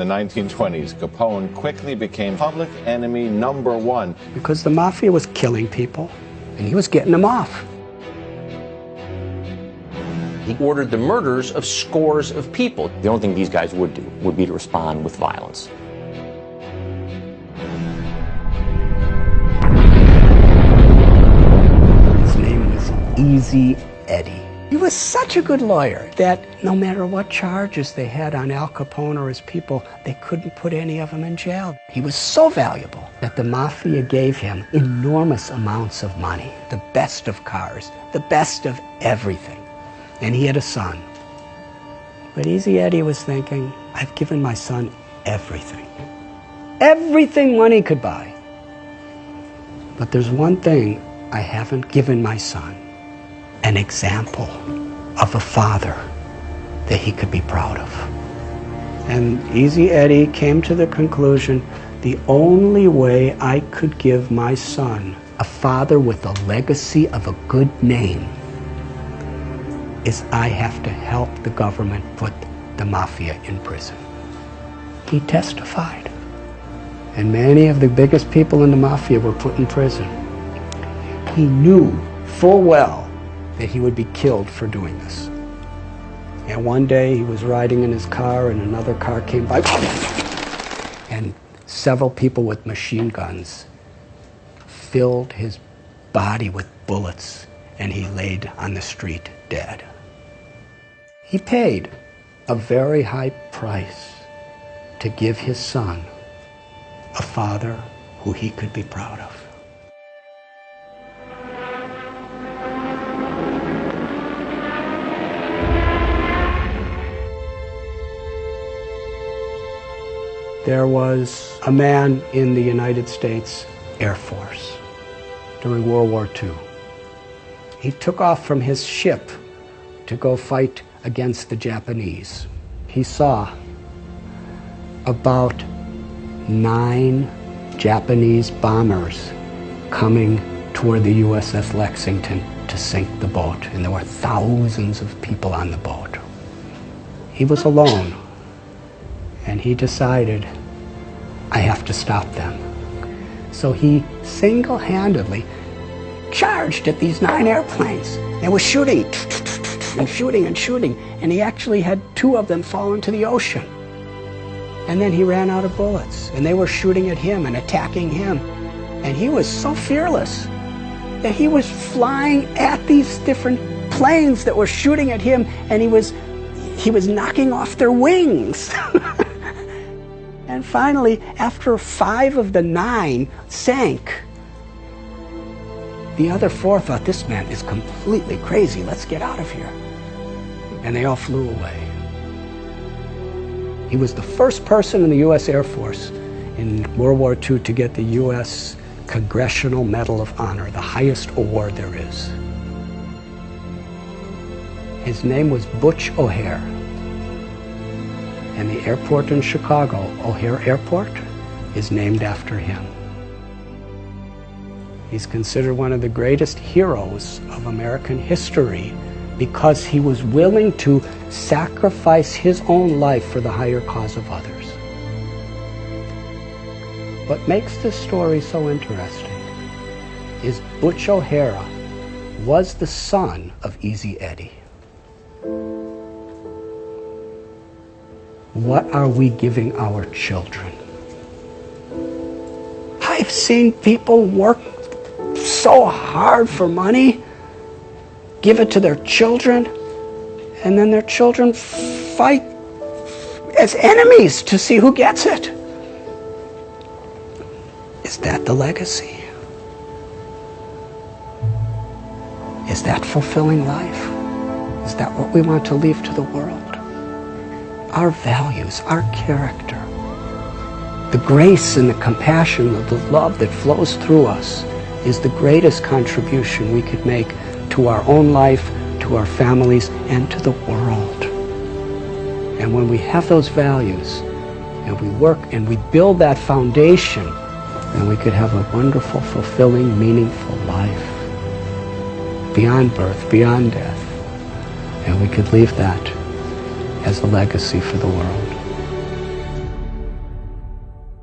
In the 1920s, Capone quickly became public enemy #1. Because the mafia was killing people, and he was getting them off. He ordered the murders of scores of people. The only thing these guys would do would be to respond with violence. His name was Easy Eddie. He was such a good lawyer that no matter what charges they had on Al Capone or his people, they couldn't put any of them in jail. He was so valuable that the mafia gave him enormous amounts of money, the best of cars, the best of everything. And he had a son. But Easy Eddie was thinking, I've given my son everything. Everything money could buy. But there's one thing I haven't given my son. An example of a father that he could be proud of. And Easy Eddie came to the conclusion, the only way I could give my son a father with a legacy of a good name is I have to help the government put the mafia in prison. He testified. And many of the biggest people in the mafia were put in prison. He knew full well that he would be killed for doing this. And one day he was riding in his car and another car came by and several people with machine guns filled his body with bullets and he laid on the street dead. He paid a very high price to give his son a father who he could be proud of. There was a man in the United States Air Force during World War II. He took off from his ship to go fight against the Japanese. He saw about 9 Japanese bombers coming toward the USS Lexington to sink the boat, and there were thousands of people on the boat. He was alone, and he decided, I have to stop them. So he single-handedly charged at these 9 airplanes. They were shooting and shooting and shooting, and he actually had 2 of them fall into the ocean. And then he ran out of bullets, and they were shooting at him and attacking him. And he was so fearless that he was flying at these different planes that were shooting at him, and he was knocking off their wings. And finally, after 5 of the 9 sank, the other 4 thought, this man is completely crazy, let's get out of here. And they all flew away. He was the first person in the U.S. Air Force in World War II to get the U.S. Congressional Medal of Honor, the highest award there is. His name was Butch O'Hare. And the airport in Chicago, O'Hare Airport, is named after him. He's considered one of the greatest heroes of American history because he was willing to sacrifice his own life for the higher cause of others. What makes this story so interesting is Butch O'Hare was the son of Easy Eddie. What are we giving our children? I've seen people work so hard for money, give it to their children, and then their children fight as enemies to see who gets it. Is that the legacy? Is that fulfilling life? Is that what we want to leave to the world? Our values, our character, the grace and the compassion, the love that flows through us is the greatest contribution we could make to our own life, to our families, and to the world. And when we have those values, and we work and we build that foundation, then we could have a wonderful, fulfilling, meaningful life beyond birth, beyond death. And we could leave that as a legacy for the world.